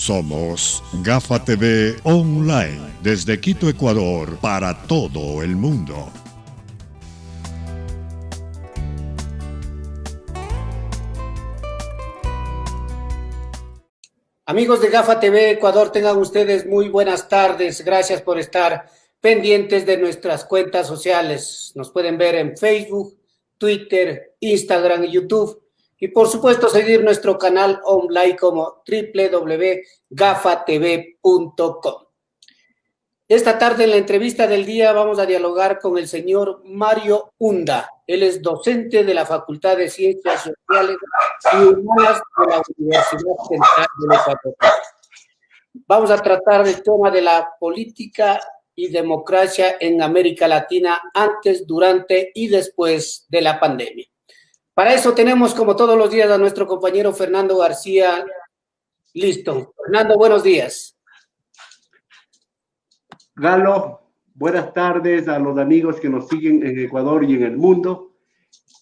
Somos Gafa TV Online, desde Quito, Ecuador, para todo el mundo. Amigos de Gafa TV Ecuador, tengan ustedes muy buenas tardes. Gracias por estar pendientes de nuestras cuentas sociales. Nos pueden ver en Facebook, Twitter, Instagram y YouTube. Y por supuesto seguir nuestro canal online como www.gafatv.com. Esta tarde en la entrevista del día vamos a dialogar con el señor Mario Unda. Él es docente de la Facultad de Ciencias Sociales y Humanas de la Universidad Central del Ecuador. Vamos a tratar del tema de la política y democracia en América Latina antes, durante y después de la pandemia. Para eso tenemos, como todos los días, a nuestro compañero Fernando García. Listo. Fernando, buenos días. Galo, buenas tardes a los amigos que nos siguen en Ecuador y en el mundo.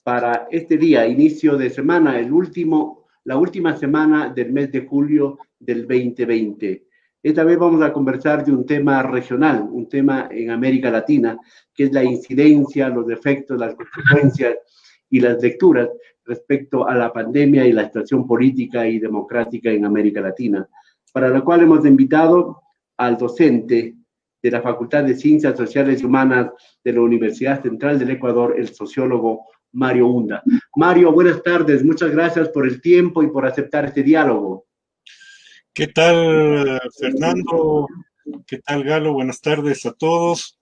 Para este día, inicio de semana, la última semana del mes de julio del 2020. Esta vez vamos a conversar de un tema regional, un tema en América Latina, que es la incidencia, los efectos, las consecuencias y las lecturas respecto a la pandemia y la situación política y democrática en América Latina, para lo cual hemos invitado al docente de la Facultad de Ciencias Sociales y Humanas de la Universidad Central del Ecuador, el sociólogo Mario Unda. Mario, buenas tardes, muchas gracias por el tiempo y por aceptar este diálogo. ¿Qué tal, Fernando? ¿Qué tal, Galo? Buenas tardes a todos.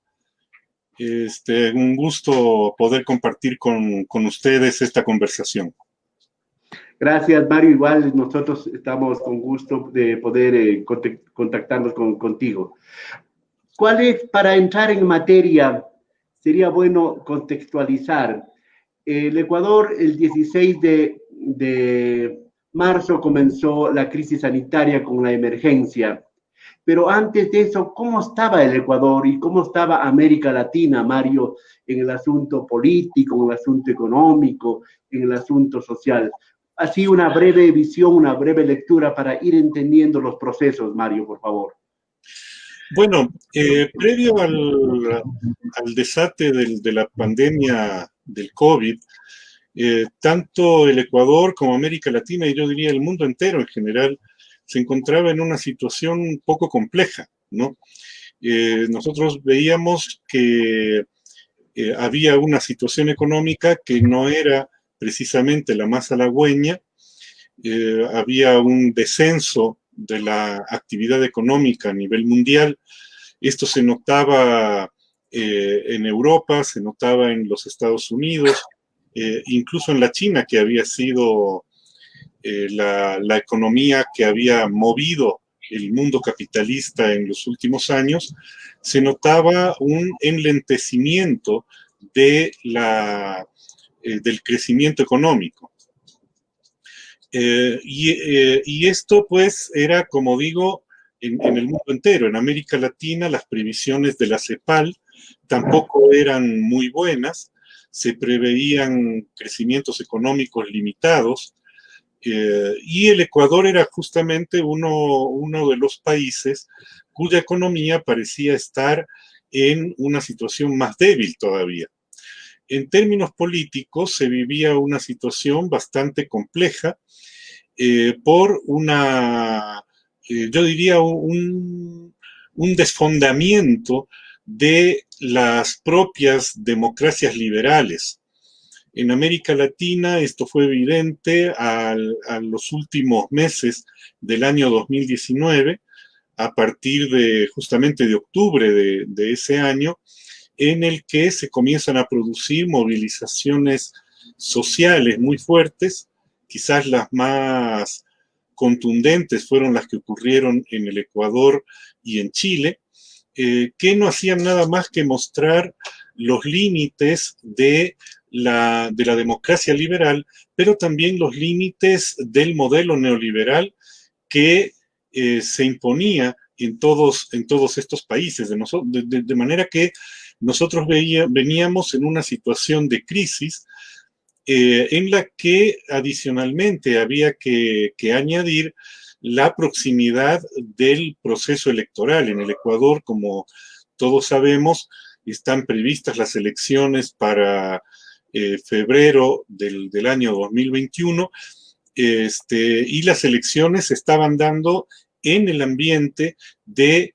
Un gusto poder compartir con ustedes esta conversación. Gracias, Mario. Igual nosotros estamos con gusto de poder contactarnos contigo. ¿Cuál es, para entrar en materia, sería bueno contextualizar? El Ecuador, el 16 de marzo comenzó la crisis sanitaria con la emergencia. Pero antes de eso, ¿cómo estaba el Ecuador y cómo estaba América Latina, Mario, en el asunto político, en el asunto económico, en el asunto social? Así una breve visión, una breve lectura para ir entendiendo los procesos, Mario, por favor. Bueno, previo al desate de la pandemia del COVID, tanto el Ecuador como América Latina, y yo diría el mundo entero en general, se encontraba en una situación un poco compleja, ¿no? Nosotros veíamos que había una situación económica que no era precisamente la más halagüeña, había un descenso de la actividad económica a nivel mundial. Esto se notaba en Europa, se notaba en los Estados Unidos, incluso en la China, que había sido la economía que había movido el mundo capitalista en los últimos años. Se notaba un enlentecimiento del crecimiento económico. Y esto pues era, como digo, en el mundo entero. En América Latina las previsiones de la CEPAL tampoco eran muy buenas, se preveían crecimientos económicos limitados, y el Ecuador era justamente uno de los países cuya economía parecía estar en una situación más débil todavía. En términos políticos se vivía una situación bastante compleja, por yo diría, un desfondamiento de las propias democracias liberales. En América Latina esto fue evidente a los últimos meses del año 2019, a partir justamente de octubre de ese año, en el que se comienzan a producir movilizaciones sociales muy fuertes. Quizás las más contundentes fueron las que ocurrieron en el Ecuador y en Chile, que no hacían nada más que mostrar los límites de la democracia liberal, pero también los límites del modelo neoliberal que se imponía en todos estos países, de manera que nosotros veníamos en una situación de crisis en la que adicionalmente había que añadir la proximidad del proceso electoral. En el Ecuador, como todos sabemos, están previstas las elecciones para febrero del año 2021, y las elecciones se estaban dando en el ambiente de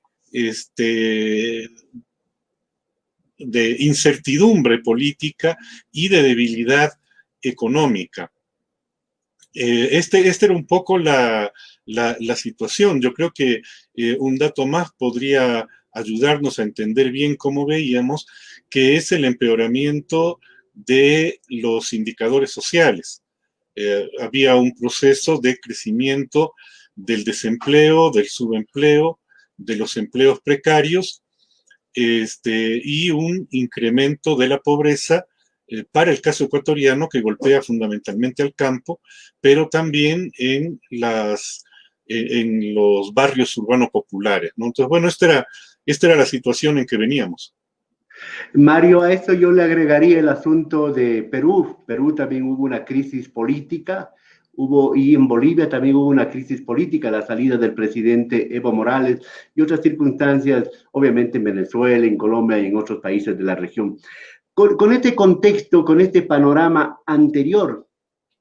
incertidumbre política y de debilidad económica. Este era un poco la situación. Yo creo que un dato más podría ayudarnos a entender bien cómo veíamos, que es el empeoramiento de los indicadores sociales. Había un proceso de crecimiento del desempleo, del subempleo, de los empleos precarios, y un incremento de la pobreza para el caso ecuatoriano, que golpea fundamentalmente al campo, pero también en los barrios urbanos populares, ¿no? Entonces, bueno, esta era la situación en que veníamos. Mario, a eso yo le agregaría el asunto de Perú. Perú también hubo una crisis política, y en Bolivia también hubo una crisis política, la salida del presidente Evo Morales y otras circunstancias, obviamente en Venezuela, en Colombia y en otros países de la región. Con este contexto, con este panorama anterior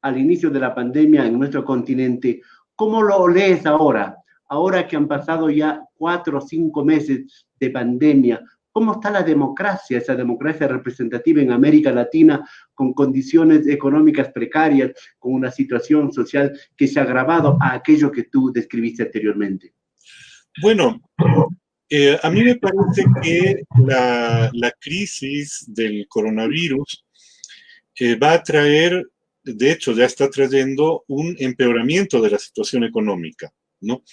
al inicio de la pandemia en nuestro continente, ¿cómo lo lees ahora? Ahora que han pasado ya 4 o 5 meses de pandemia, ¿cómo está la democracia, esa democracia representativa en América Latina, con condiciones económicas precarias, con una situación social que se ha agravado a aquello que tú describiste anteriormente? Bueno, a mí me parece que la crisis del coronavirus va a traer, de hecho ya está trayendo un empeoramiento de la situación económica, ¿no?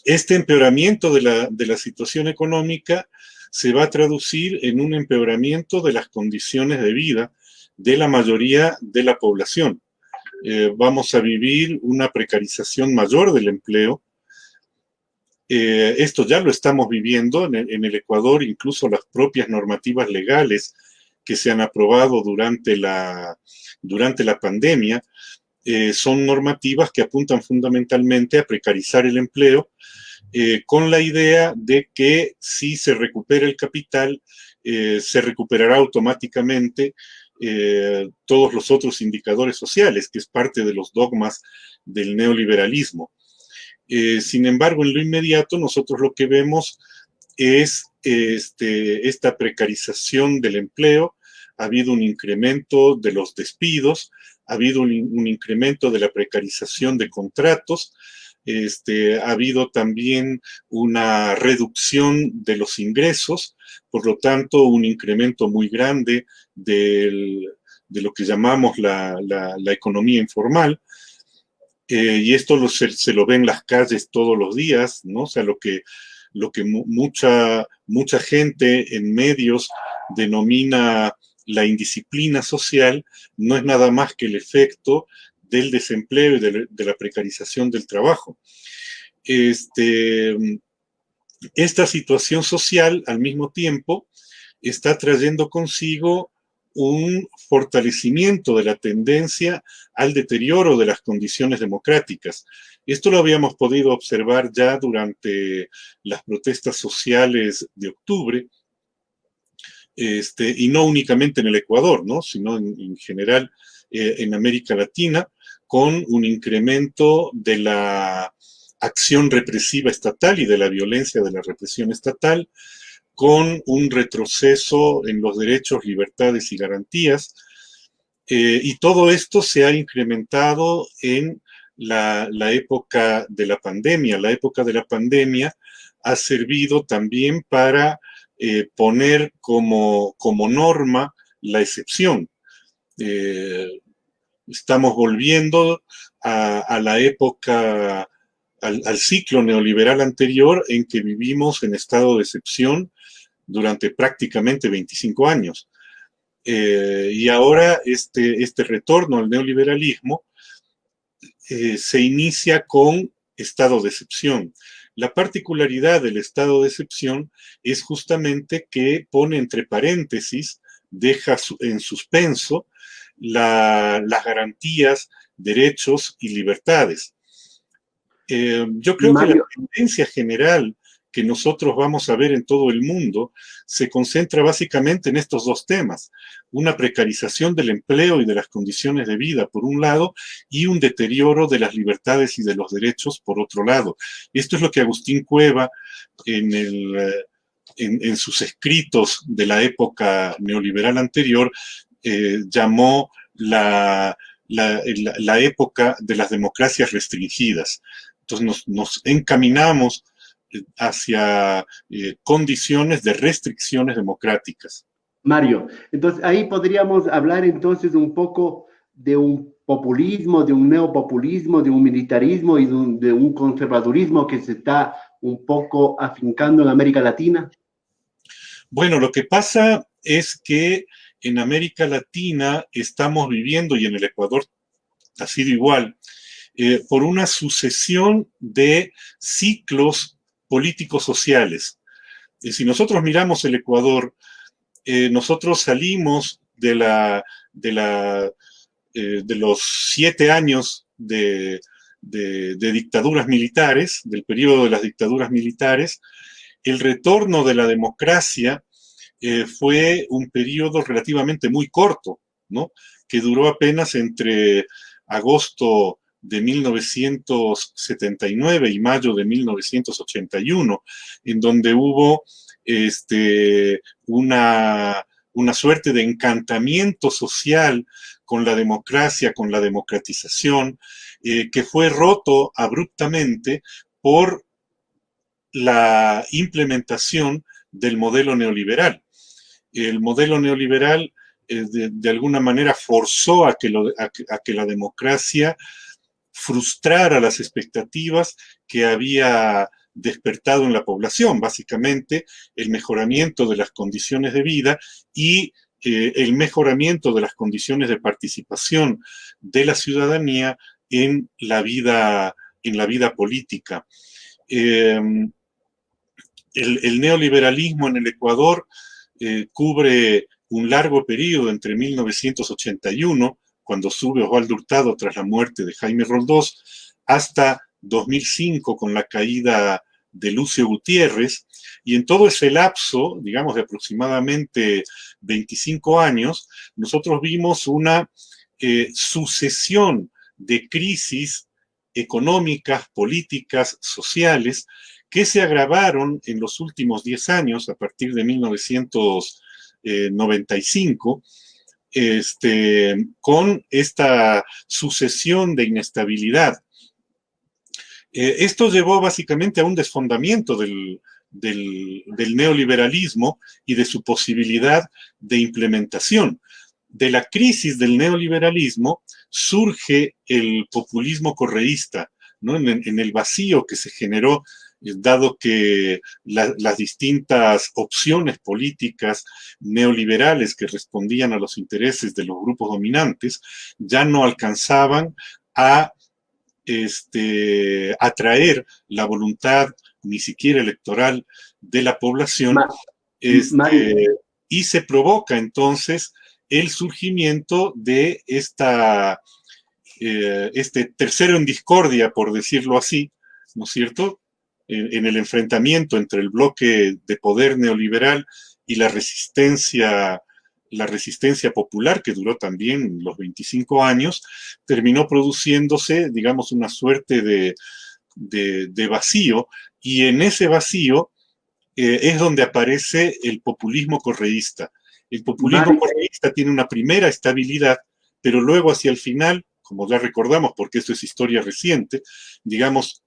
Este empeoramiento de la situación económica se va a traducir en un empeoramiento de las condiciones de vida de la mayoría de la población. Vamos a vivir una precarización mayor del empleo. Esto ya lo estamos viviendo en el Ecuador, incluso las propias normativas legales que se han aprobado durante la pandemia, son normativas que apuntan fundamentalmente a precarizar el empleo, con la idea de que si se recupera el capital, se recuperará automáticamente todos los otros indicadores sociales, que es parte de los dogmas del neoliberalismo. Sin embargo, en lo inmediato, nosotros lo que vemos es esta precarización del empleo. Ha habido un incremento de los despidos, ha habido un incremento de la precarización de contratos, ha habido también una reducción de los ingresos, por lo tanto, un incremento muy grande de lo que llamamos la economía informal. Y esto se lo ve en las calles todos los días, ¿no? O sea, lo que mucha gente en medios denomina la indisciplina social, no es nada más que el efecto del desempleo y de la precarización del trabajo. Esta situación social, al mismo tiempo, está trayendo consigo un fortalecimiento de la tendencia al deterioro de las condiciones democráticas. Esto lo habíamos podido observar ya durante las protestas sociales de octubre, y no únicamente en el Ecuador, ¿no? Sino en general en América Latina, con un incremento de la acción represiva estatal y de la violencia de la represión estatal, con un retroceso en los derechos, libertades y garantías. Y todo esto se ha incrementado en la época de la pandemia. La época de la pandemia ha servido también para poner como norma la excepción. Estamos volviendo a la época, al ciclo neoliberal anterior, en que vivimos en estado de excepción durante prácticamente 25 años. Y ahora este retorno al neoliberalismo se inicia con estado de excepción. La particularidad del estado de excepción es justamente que pone entre paréntesis, deja en suspenso las garantías derechos y libertades. Yo creo que la tendencia general que nosotros vamos a ver en todo el mundo se concentra básicamente en estos dos temas: una precarización del empleo y de las condiciones de vida, por un lado, y un deterioro de las libertades y de los derechos, por otro lado. Esto es lo que Agustín Cueva, en sus escritos de la época neoliberal anterior, llamó la época de las democracias restringidas. Entonces nos encaminamos hacia condiciones de restricciones democráticas. Mario, entonces ahí podríamos hablar entonces un poco de un populismo, de un neopopulismo, de un militarismo y de un conservadurismo que se está un poco afincando en América Latina. Bueno, lo que pasa es que en América Latina estamos viviendo, y en el Ecuador ha sido igual, por una sucesión de ciclos políticos sociales. Si nosotros miramos el Ecuador, nosotros salimos de los 7 años de dictaduras militares, del periodo de las dictaduras militares. El retorno de la democracia fue un periodo relativamente muy corto, ¿no?, que duró apenas entre agosto de 1979 y mayo de 1981, en donde hubo una suerte de encantamiento social con la democracia, con la democratización, que fue roto abruptamente por la implementación del modelo neoliberal. El modelo neoliberal de alguna manera forzó a que la democracia frustrara las expectativas que había despertado en la población, básicamente el mejoramiento de las condiciones de vida y el mejoramiento de las condiciones de participación de la ciudadanía en la vida política. El neoliberalismo en el Ecuador cubre un largo periodo entre 1981, cuando sube Osvaldo Hurtado tras la muerte de Jaime Roldós, hasta 2005 con la caída de Lucio Gutiérrez, y en todo ese lapso, digamos de aproximadamente 25 años, nosotros vimos una sucesión de crisis económicas, políticas, sociales, que se agravaron en los últimos 10 años, a partir de 1995, con esta sucesión de inestabilidad. Esto llevó básicamente a un desfondamiento del neoliberalismo y de su posibilidad de implementación. De la crisis del neoliberalismo surge el populismo correísta, ¿no?, en el vacío que se generó, dado que las distintas opciones políticas neoliberales que respondían a los intereses de los grupos dominantes ya no alcanzaban a atraer la voluntad, ni siquiera electoral, de la población, y se provoca entonces el surgimiento de este tercero en discordia, por decirlo así, ¿no es cierto?, en el enfrentamiento entre el bloque de poder neoliberal y la resistencia popular, que duró también los 25 años, terminó produciéndose, digamos, una suerte de vacío, y en ese vacío es donde aparece el populismo correísta. El populismo correísta tiene una primera estabilidad, pero luego hacia el final, como ya recordamos, porque esto es historia reciente, digamos,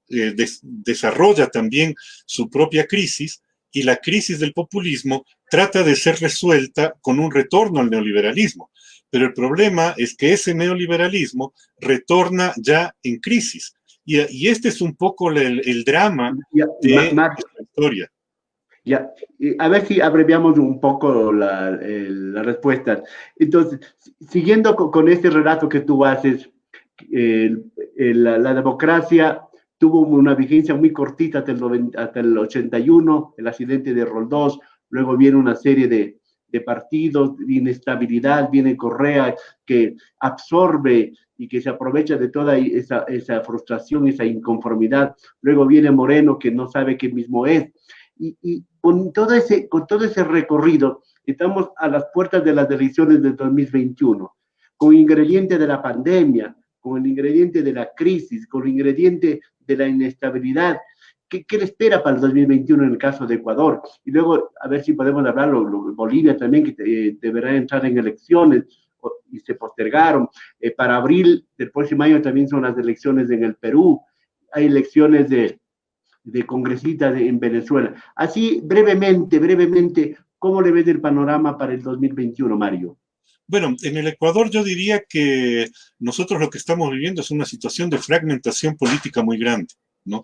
desarrolla también su propia crisis, y la crisis del populismo trata de ser resuelta con un retorno al neoliberalismo. Pero el problema es que ese neoliberalismo retorna ya en crisis. Y este es un poco el drama de la historia. Ya, a ver si abreviamos un poco la respuesta. Entonces, siguiendo con este relato que tú haces, la democracia tuvo una vigencia muy cortita hasta el 81, el accidente de Roldós, luego viene una serie de de partidos, de inestabilidad, viene Correa que absorbe y que se aprovecha de toda esa frustración, esa inconformidad. Luego viene Moreno, que no sabe qué mismo es. Y con todo ese recorrido, estamos a las puertas de las elecciones del 2021, con ingrediente de la pandemia, con el ingrediente de la crisis, con el ingrediente de la inestabilidad. ¿Qué le espera para el 2021 en el caso de Ecuador? Y luego, a ver si podemos hablarlo, Bolivia también, que deberá entrar en elecciones y se postergaron. Para abril del próximo año también son las elecciones en el Perú. Hay elecciones de congresistas en Venezuela. Así, brevemente, ¿cómo le ves el panorama para el 2021, Mario? Bueno, en el Ecuador yo diría que nosotros lo que estamos viviendo es una situación de fragmentación política muy grande, ¿no?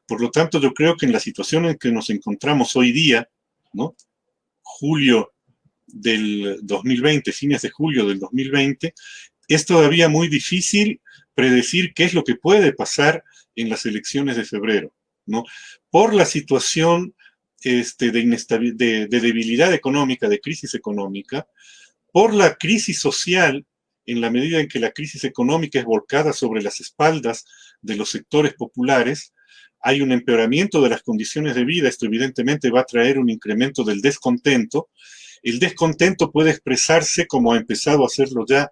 Por lo tanto, yo creo que en la situación en que nos encontramos hoy día, ¿no? Julio del 2020, fines de julio del 2020, es todavía muy difícil predecir qué es lo que puede pasar en las elecciones de febrero, ¿no? Por la situación de debilidad económica, de crisis económica, por la crisis social, en la medida en que la crisis económica es volcada sobre las espaldas de los sectores populares, hay un empeoramiento de las condiciones de vida. Esto evidentemente va a traer un incremento del descontento. El descontento puede expresarse, como ha empezado a hacerlo ya,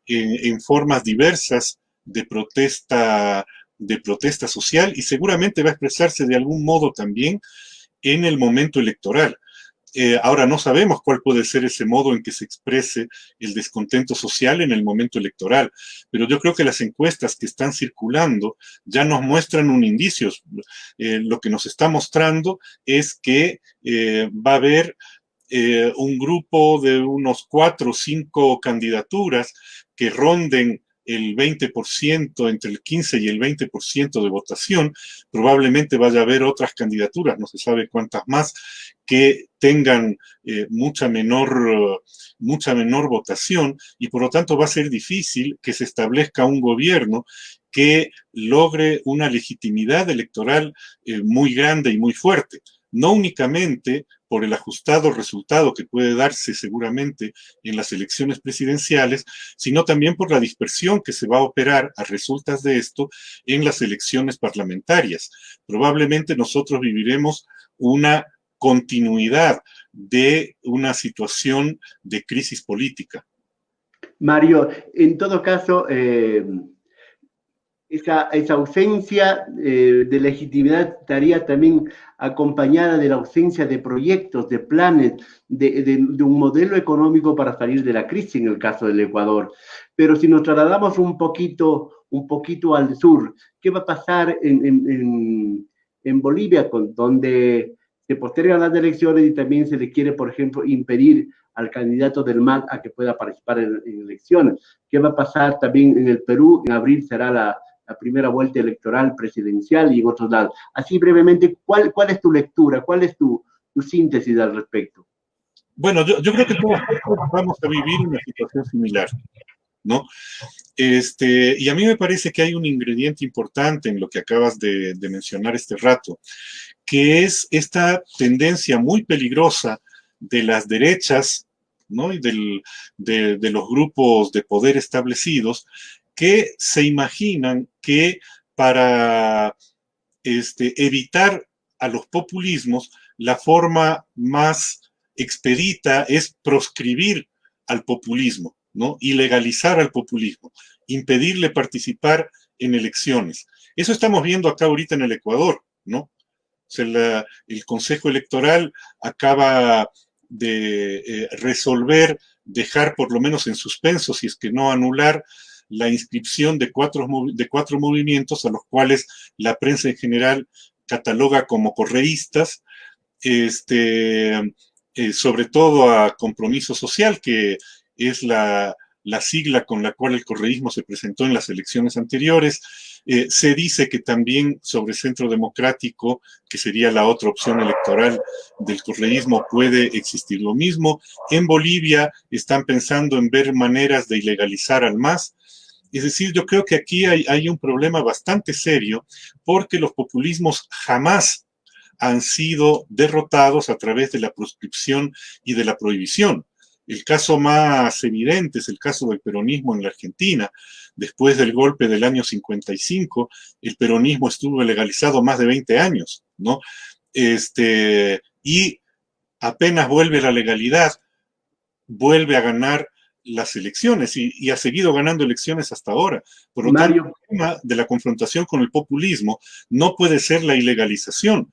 en formas diversas de protesta social, y seguramente va a expresarse de algún modo también en el momento electoral. Ahora no sabemos cuál puede ser ese modo en que se exprese el descontento social en el momento electoral, pero yo creo que las encuestas que están circulando ya nos muestran un indicio. Lo que nos está mostrando es que va a haber un grupo de unos 4 o 5 candidaturas que ronden el 20%, entre el 15 y el 20% de votación. Probablemente vaya a haber otras candidaturas, no se sabe cuántas más, que tengan mucha menor votación, y por lo tanto va a ser difícil que se establezca un gobierno que logre una legitimidad electoral muy grande y muy fuerte. No únicamente por el ajustado resultado que puede darse seguramente en las elecciones presidenciales, sino también por la dispersión que se va a operar a resultas de esto en las elecciones parlamentarias. Probablemente nosotros viviremos una continuidad de una situación de crisis política. Mario, en todo caso, esa ausencia de legitimidad estaría también acompañada de la ausencia de proyectos, de planes, de un modelo económico para salir de la crisis en el caso del Ecuador. Pero si nos trasladamos un poquito al sur, ¿qué va a pasar en Bolivia, donde se postergan las elecciones y también se le quiere, por ejemplo, impedir al candidato del MAS a que pueda participar en elecciones? ¿Qué va a pasar también en el Perú? En abril será la primera vuelta electoral presidencial y en otros lados. Así brevemente, ¿cuál es tu lectura? ¿Cuál es tu síntesis al respecto? Bueno, yo creo que todos vamos a vivir una situación similar, ¿no? Y a mí me parece que hay un ingrediente importante en lo que acabas de mencionar este rato, que es esta tendencia muy peligrosa de las derechas, ¿no? Y de los grupos de poder establecidos, que se imaginan que para evitar a los populismos, la forma más expedita es proscribir al populismo, ¿no? Ilegalizar al populismo, impedirle participar en elecciones. Eso estamos viendo acá ahorita en el Ecuador, ¿no? O sea, el Consejo Electoral acaba de resolver, dejar por lo menos en suspenso, si es que no anular, la inscripción de cuatro movimientos a los cuales la prensa en general cataloga como correístas, sobre todo a Compromiso Social, que es la sigla con la cual el correísmo se presentó en las elecciones anteriores. Se dice que también sobre Centro Democrático, que sería la otra opción electoral del correísmo, puede existir lo mismo. En Bolivia están pensando en ver maneras de ilegalizar al MAS. Es decir, yo creo que aquí hay un problema bastante serio, porque los populismos jamás han sido derrotados a través de la proscripción y de la prohibición. El caso más evidente es el caso del peronismo en la Argentina. Después del golpe del año 55, el peronismo estuvo legalizado más de 20 años, ¿no? Y apenas vuelve la legalidad, vuelve a ganar las elecciones y ha seguido ganando elecciones hasta ahora. Por lo tanto, el tema de la confrontación con el populismo no puede ser la ilegalización,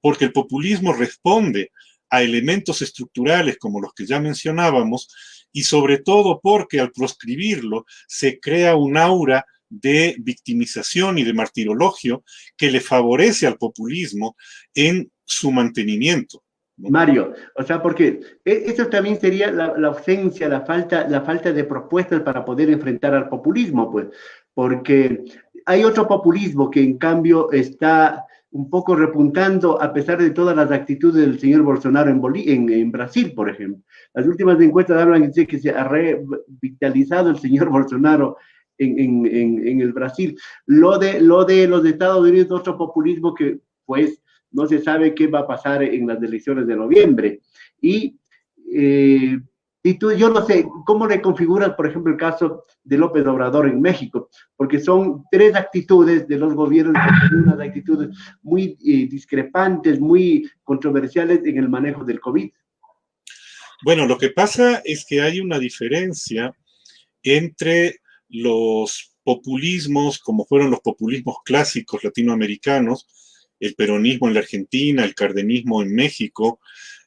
porque el populismo responde a elementos estructurales como los que ya mencionábamos y sobre todo porque al proscribirlo se crea un aura de victimización y de martirologio que le favorece al populismo en su mantenimiento. Mario, o sea, porque eso también sería la ausencia, la falta de propuestas para poder enfrentar al populismo, pues, porque hay otro populismo que en cambio está un poco repuntando a pesar de todas las actitudes del señor Bolsonaro en Brasil, por ejemplo. Las últimas encuestas hablan de que se ha revitalizado el señor Bolsonaro en el Brasil. Lo de los Estados Unidos, otro populismo que, pues, no se sabe qué va a pasar en las elecciones de noviembre. Y yo no sé, ¿cómo le configuras, por ejemplo, el caso de López Obrador en México? Porque son tres actitudes de los gobiernos, unas actitudes muy discrepantes, muy controversiales en el manejo del COVID. Bueno, lo que pasa es que hay una diferencia entre los populismos, como fueron los populismos clásicos latinoamericanos, el peronismo en la Argentina, el cardenismo en México,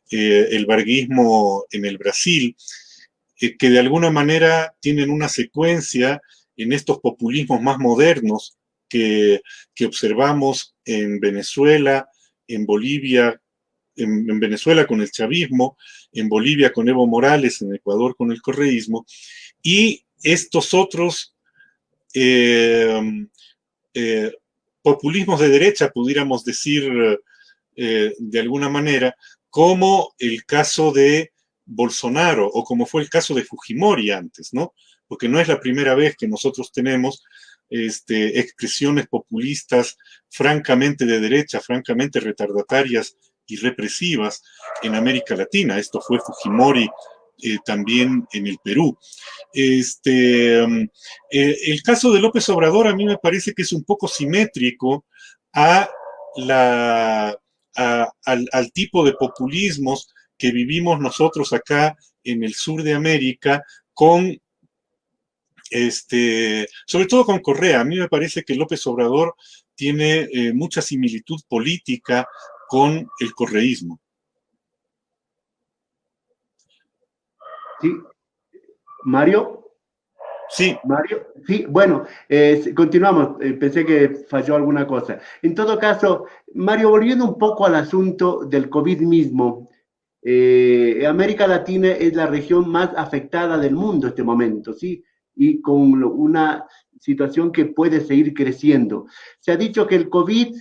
el varguismo en el Brasil, que de alguna manera tienen una secuencia en estos populismos más modernos que observamos en Venezuela, en Bolivia, en Venezuela con el chavismo, en Bolivia con Evo Morales, en Ecuador con el correísmo, y estos otros populismos de derecha, pudiéramos decir de alguna manera, como el caso de Bolsonaro o como fue el caso de Fujimori antes, ¿no? Porque no es la primera vez que nosotros tenemos expresiones populistas francamente de derecha, francamente retardatarias y represivas en América Latina. Esto fue Fujimori también en el Perú. El caso de López Obrador a mí me parece que es un poco simétrico a al tipo de populismos que vivimos nosotros acá en el sur de América con sobre todo con Correa. A mí me parece que López Obrador tiene mucha similitud política con el correísmo. Sí. Mario. Sí. Mario, sí, bueno, continuamos. Pensé que falló alguna cosa. En todo caso, Mario, volviendo un poco al asunto del COVID mismo, América Latina es la región más afectada del mundo en este momento, ¿sí? Y con una situación que puede seguir creciendo. Se ha dicho que el COVID,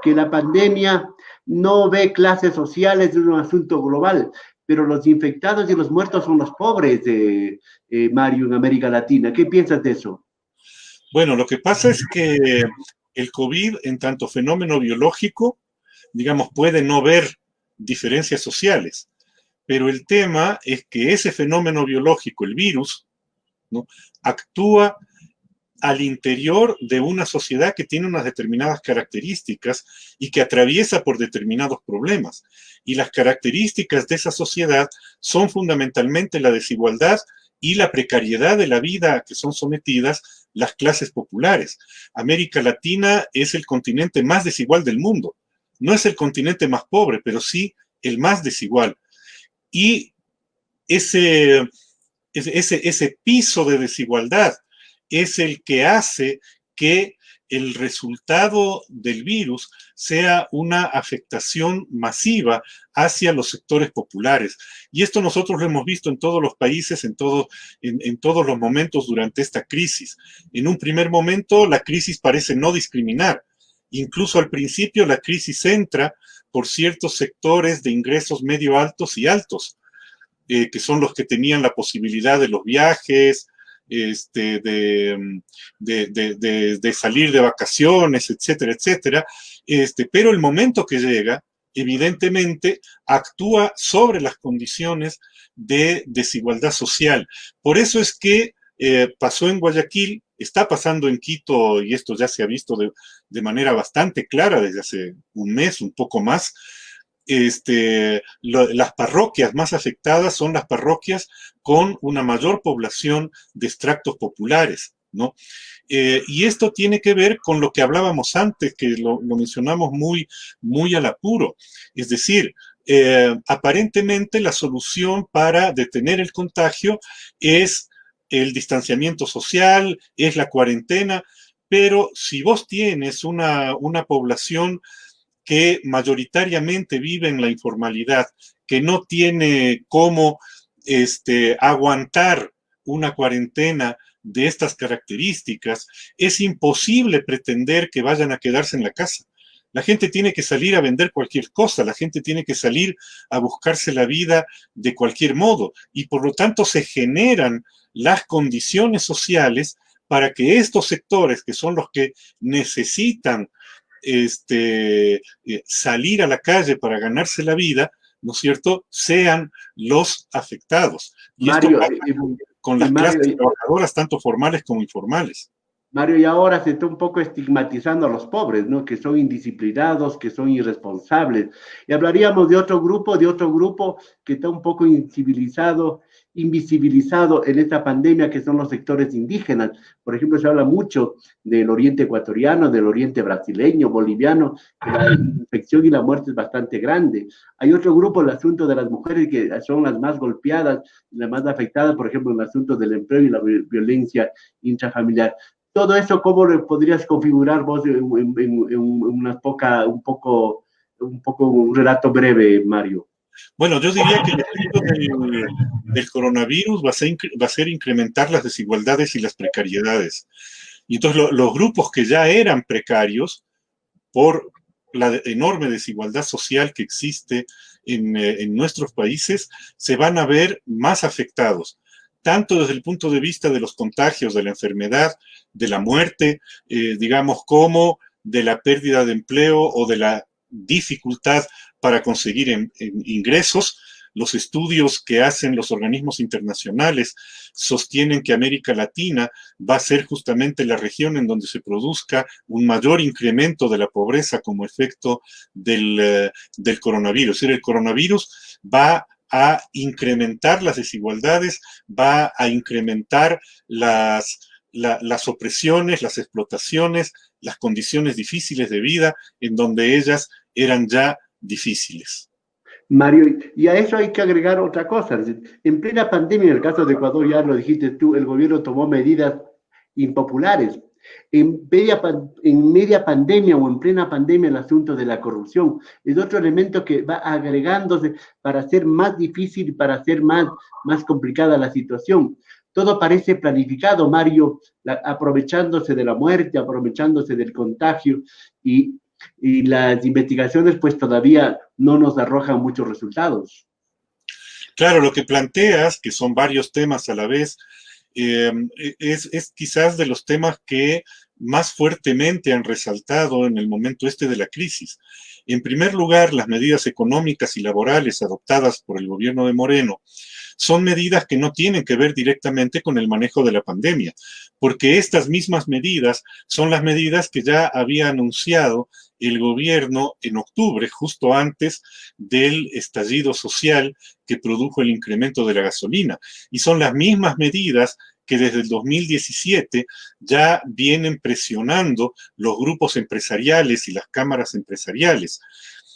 que la pandemia no ve clases sociales, es un asunto global, pero los infectados y los muertos son los pobres, Mario, en América Latina. ¿Qué piensas de eso? Bueno, lo que pasa es que el COVID, en tanto fenómeno biológico, digamos, puede no ver diferencias sociales, pero el tema es que ese fenómeno biológico, el virus, ¿no?, actúa al interior de una sociedad que tiene unas determinadas características y que atraviesa por determinados problemas. Y las características de esa sociedad son fundamentalmente la desigualdad y la precariedad de la vida a que son sometidas las clases populares. América Latina es el continente más desigual del mundo. No es el continente más pobre, pero sí el más desigual. Y ese piso de desigualdad es el que hace que el resultado del virus sea una afectación masiva hacia los sectores populares. Y esto nosotros lo hemos visto en todos los países, en todos los momentos durante esta crisis. En un primer momento, la crisis parece no discriminar. Incluso al principio, la crisis entra por ciertos sectores de ingresos medio altos y altos, que son los que tenían la posibilidad de los viajes, de salir de vacaciones, etcétera, etcétera. Pero el momento que llega evidentemente actúa sobre las condiciones de desigualdad social. Por eso es que pasó en Guayaquil, está pasando en Quito, y esto ya se ha visto de manera bastante clara desde hace un mes, un poco más. Las parroquias más afectadas son las parroquias con una mayor población de extractos populares, ¿no? Y esto tiene que ver con lo que hablábamos antes, que lo mencionamos muy al apuro. Es decir, aparentemente la solución para detener el contagio es el distanciamiento social, es la cuarentena, pero si vos tienes una población que mayoritariamente vive en la informalidad, que no tiene cómo aguantar una cuarentena de estas características, es imposible pretender que vayan a quedarse en la casa. La gente tiene que salir a vender cualquier cosa, la gente tiene que salir a buscarse la vida de cualquier modo, y por lo tanto se generan las condiciones sociales para que estos sectores, que son los que necesitan salir a la calle para ganarse la vida, ¿no es cierto?, sean los afectados. Y Mario, esto pasa con las clases trabajadoras, tanto formales como informales. Mario, y ahora se está un poco estigmatizando a los pobres, ¿no? Que son indisciplinados, que son irresponsables. Y hablaríamos de otro grupo que está un poco incivilizado, invisibilizado en esta pandemia, que son los sectores indígenas. Por ejemplo, se habla mucho del oriente ecuatoriano, del oriente brasileño, boliviano, que la infección y la muerte es bastante grande. Hay otro grupo, el asunto de las mujeres, que son las más golpeadas, las más afectadas, por ejemplo, en el asunto del empleo y la violencia intrafamiliar. Todo eso, ¿cómo lo podrías configurar vos en un relato breve, Mario? Bueno, yo diría que el efecto del coronavirus va a ser incrementar las desigualdades y las precariedades. Y entonces los grupos que ya eran precarios por la enorme desigualdad social que existe en nuestros países, se van a ver más afectados, tanto desde el punto de vista de los contagios, de la enfermedad, de la muerte, digamos, como de la pérdida de empleo o de la dificultad para conseguir ingresos. Los estudios que hacen los organismos internacionales sostienen que América Latina va a ser justamente la región en donde se produzca un mayor incremento de la pobreza como efecto del coronavirus. Es decir, el coronavirus va a incrementar las desigualdades, va a incrementar las opresiones, las explotaciones, las condiciones difíciles de vida en donde ellas eran ya difíciles. Mario, y a eso hay que agregar otra cosa. En plena pandemia, en el caso de Ecuador, ya lo dijiste tú, el gobierno tomó medidas impopulares. En media pandemia o en plena pandemia, el asunto de la corrupción es otro elemento que va agregándose para hacer más difícil, para hacer más complicada la situación. Todo parece planificado, Mario, aprovechándose de la muerte, aprovechándose del contagio, y las investigaciones pues todavía no nos arrojan muchos resultados. Claro, lo que planteas, que son varios temas a la vez, es quizás de los temas que más fuertemente han resaltado en el momento de la crisis. En primer lugar, las medidas económicas y laborales adoptadas por el gobierno de Moreno son medidas que no tienen que ver directamente con el manejo de la pandemia, porque estas mismas medidas son las medidas que ya había anunciado el gobierno en octubre, justo antes del estallido social que produjo el incremento de la gasolina. Y son las mismas medidas que desde el 2017 ya vienen presionando los grupos empresariales y las cámaras empresariales.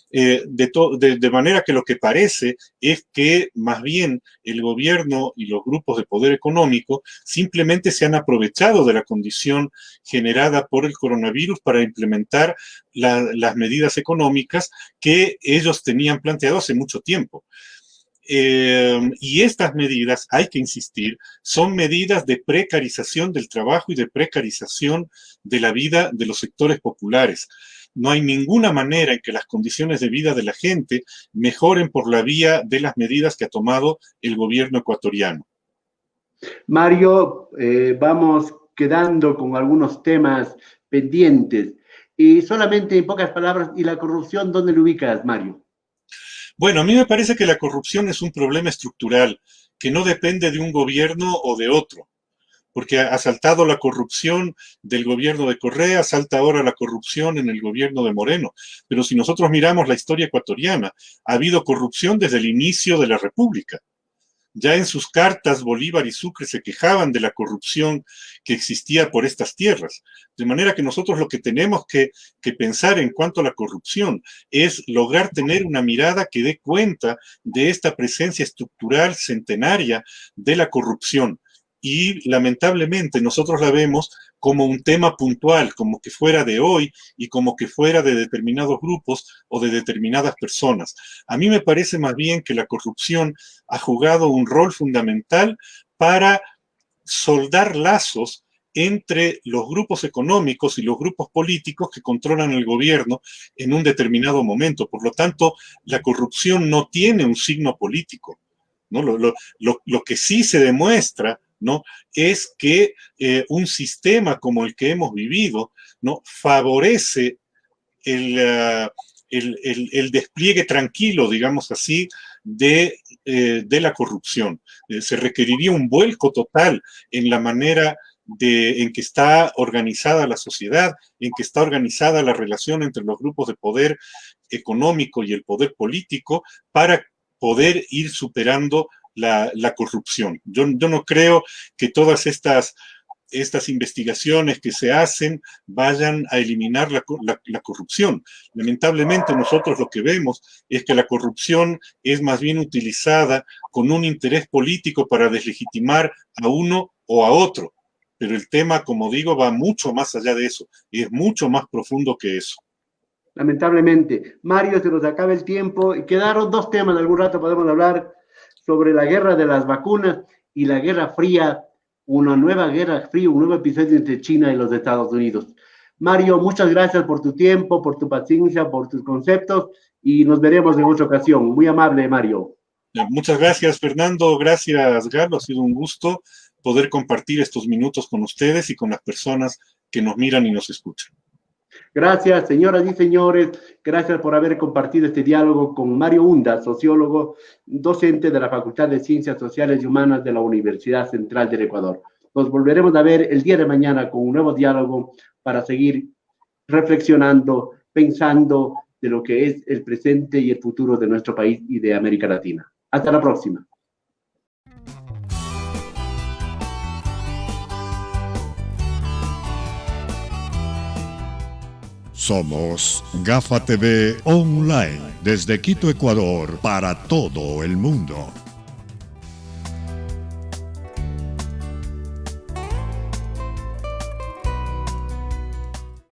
De manera que lo que parece es que más bien el gobierno y los grupos de poder económico simplemente se han aprovechado de la condición generada por el coronavirus para implementar las medidas económicas que ellos tenían planteado hace mucho tiempo. Y estas medidas, hay que insistir, son medidas de precarización del trabajo y de precarización de la vida de los sectores populares. No hay ninguna manera en que las condiciones de vida de la gente mejoren por la vía de las medidas que ha tomado el gobierno ecuatoriano. Mario, vamos quedando con algunos temas pendientes. Y solamente en pocas palabras, ¿y la corrupción dónde lo ubicas, Mario? Bueno, a mí me parece que la corrupción es un problema estructural que no depende de un gobierno o de otro, porque ha saltado la corrupción del gobierno de Correa, salta ahora la corrupción en el gobierno de Moreno. Pero si nosotros miramos la historia ecuatoriana, ha habido corrupción desde el inicio de la República. Ya en sus cartas, Bolívar y Sucre se quejaban de la corrupción que existía por estas tierras. De manera que nosotros lo que tenemos que pensar en cuanto a la corrupción es lograr tener una mirada que dé cuenta de esta presencia estructural centenaria de la corrupción. Y lamentablemente nosotros la vemos como un tema puntual, como que fuera de hoy y como que fuera de determinados grupos o de determinadas personas. A mí me parece más bien que la corrupción ha jugado un rol fundamental para soldar lazos entre los grupos económicos y los grupos políticos que controlan el gobierno en un determinado momento. Por lo tanto, la corrupción no tiene un signo político, ¿no? Lo que sí se demuestra, ¿no?, es que un sistema como el que hemos vivido, ¿no?, favorece el despliegue tranquilo, digamos así, de la corrupción. Se requeriría un vuelco total en la manera en que está organizada la sociedad, en que está organizada la relación entre los grupos de poder económico y el poder político, para poder ir superando la corrupción. Yo no creo que todas estas investigaciones que se hacen vayan a eliminar la corrupción. Lamentablemente nosotros lo que vemos es que la corrupción es más bien utilizada con un interés político para deslegitimar a uno o a otro. Pero el tema, como digo, va mucho más allá de eso, y es mucho más profundo que eso. Lamentablemente. Mario, se nos acaba el tiempo. Quedaron dos temas, de algún rato podemos hablar sobre la guerra de las vacunas y la Guerra Fría, una nueva guerra fría, un nuevo episodio entre China y los Estados Unidos. Mario, muchas gracias por tu tiempo, por tu paciencia, por tus conceptos, y nos veremos en otra ocasión. Muy amable, Mario. Muchas gracias, Fernando. Gracias, Galo. Ha sido un gusto poder compartir estos minutos con ustedes y con las personas que nos miran y nos escuchan. Gracias, señoras y señores. Gracias por haber compartido este diálogo con Mario Unda, sociólogo, docente de la Facultad de Ciencias Sociales y Humanas de la Universidad Central del Ecuador. Nos volveremos a ver el día de mañana con un nuevo diálogo para seguir reflexionando, pensando de lo que es el presente y el futuro de nuestro país y de América Latina. Hasta la próxima. Somos Gafa TV Online, desde Quito, Ecuador, para todo el mundo.